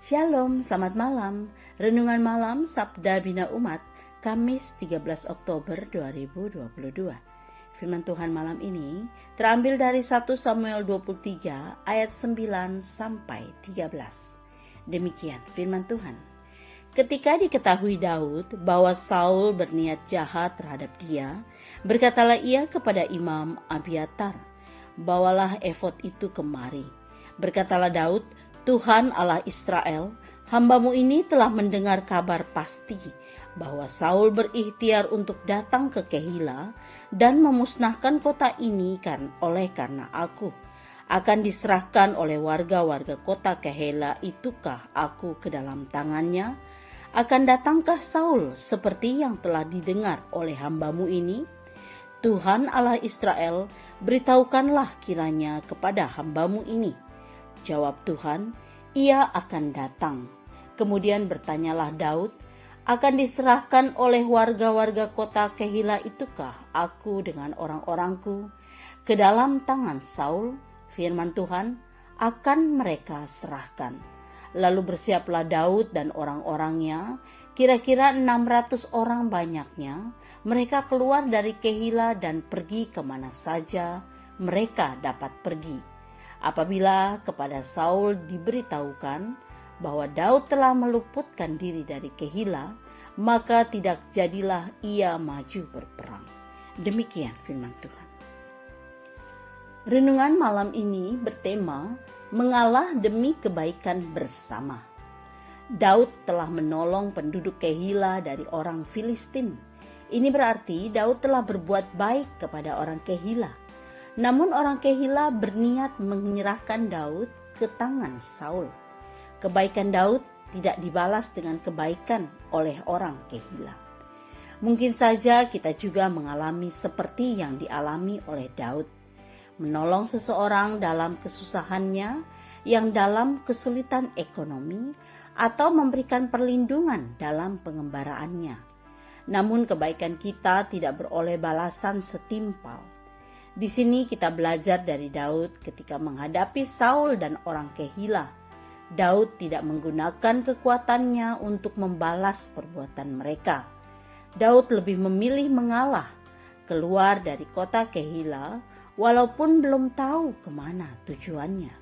Shalom, selamat malam. Renungan malam Sabda Bina Umat, Kamis 13 Oktober 2022. Firman Tuhan malam ini terambil dari 1 Samuel 23 ayat 9 sampai 13. Demikian firman Tuhan. Ketika diketahui Daud bahwa Saul berniat jahat terhadap dia, berkatalah ia kepada Imam Abiatar, "Bawalah efod itu kemari." Berkatalah Daud, "Tuhan Allah Israel, hamba-Mu ini telah mendengar kabar pasti bahwa Saul berikhtiar untuk datang ke Kehila dan memusnahkan kota ini karena aku. Akan diserahkan oleh warga-warga kota Kehila itukah aku ke dalam tangannya? Akan datangkah Saul seperti yang telah didengar oleh hamba-Mu ini? Tuhan Allah Israel, beritahukanlah kiranya kepada hamba-Mu ini." Jawab Tuhan, "Ia akan datang." Kemudian bertanyalah Daud, "Akan diserahkan oleh warga-warga kota Kehila itukah aku dengan orang-orangku ke dalam tangan Saul?" Firman Tuhan, "Akan mereka serahkan." Lalu bersiaplah Daud dan orang-orangnya, kira-kira 600 orang banyaknya. Mereka keluar dari Kehila dan pergi kemana saja mereka dapat pergi. Apabila kepada Saul diberitahukan bahwa Daud telah meluputkan diri dari Kehila, maka tidak jadilah ia maju berperang. Demikian firman Tuhan. Renungan malam ini bertema mengalah demi kebaikan bersama. Daud telah menolong penduduk Kehila dari orang Filistin. Ini berarti Daud telah berbuat baik kepada orang Kehila. Namun orang Kehila berniat menyerahkan Daud ke tangan Saul. Kebaikan Daud tidak dibalas dengan kebaikan oleh orang Kehila. Mungkin saja kita juga mengalami seperti yang dialami oleh Daud. Menolong seseorang dalam kesusahannya, yang dalam kesulitan ekonomi, atau memberikan perlindungan dalam pengembaraannya. Namun kebaikan kita tidak beroleh balasan setimpal. Di sini kita belajar dari Daud ketika menghadapi Saul dan orang Kehila. Daud tidak menggunakan kekuatannya untuk membalas perbuatan mereka. Daud lebih memilih mengalah, keluar dari kota Kehila, walaupun belum tahu kemana tujuannya.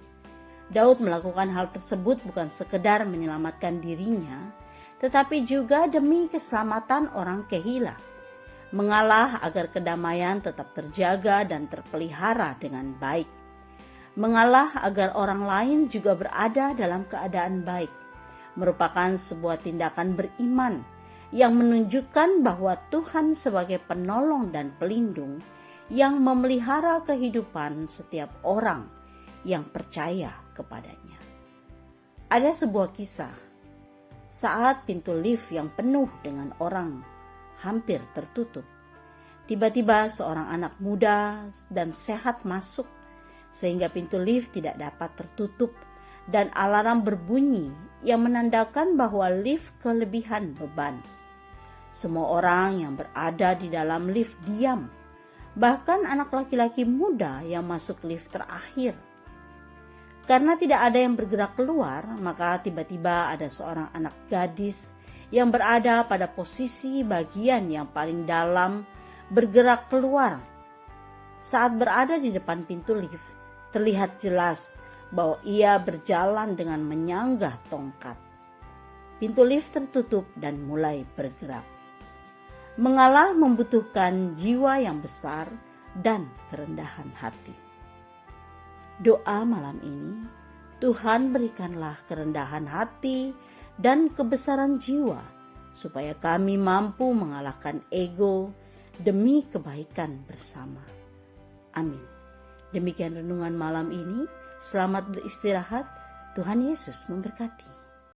Daud melakukan hal tersebut bukan sekedar menyelamatkan dirinya, tetapi juga demi keselamatan orang Kehila. Mengalah agar kedamaian tetap terjaga dan terpelihara dengan baik. Mengalah agar orang lain juga berada dalam keadaan baik, merupakan sebuah tindakan beriman yang menunjukkan bahwa Tuhan sebagai penolong dan pelindung yang memelihara kehidupan setiap orang yang percaya kepadanya. Ada sebuah kisah saat pintu lift yang penuh dengan orang hampir tertutup. Tiba-tiba seorang anak muda dan sehat masuk sehingga pintu lift tidak dapat tertutup dan alarm berbunyi yang menandakan bahwa lift kelebihan beban. Semua orang yang berada di dalam lift diam, bahkan anak laki-laki muda yang masuk lift terakhir. Karena tidak ada yang bergerak keluar, maka tiba-tiba ada seorang anak gadis yang berada pada posisi bagian yang paling dalam bergerak keluar. Saat berada di depan pintu lift, terlihat jelas bahwa ia berjalan dengan menyanggah tongkat. Pintu lift tertutup dan mulai bergerak. Mengalah membutuhkan jiwa yang besar dan kerendahan hati. Doa malam ini, Tuhan berikanlah kerendahan hati dan kebesaran jiwa, supaya kami mampu mengalahkan ego demi kebaikan bersama. Amin. Demikian renungan malam ini. Selamat beristirahat. Tuhan Yesus memberkati.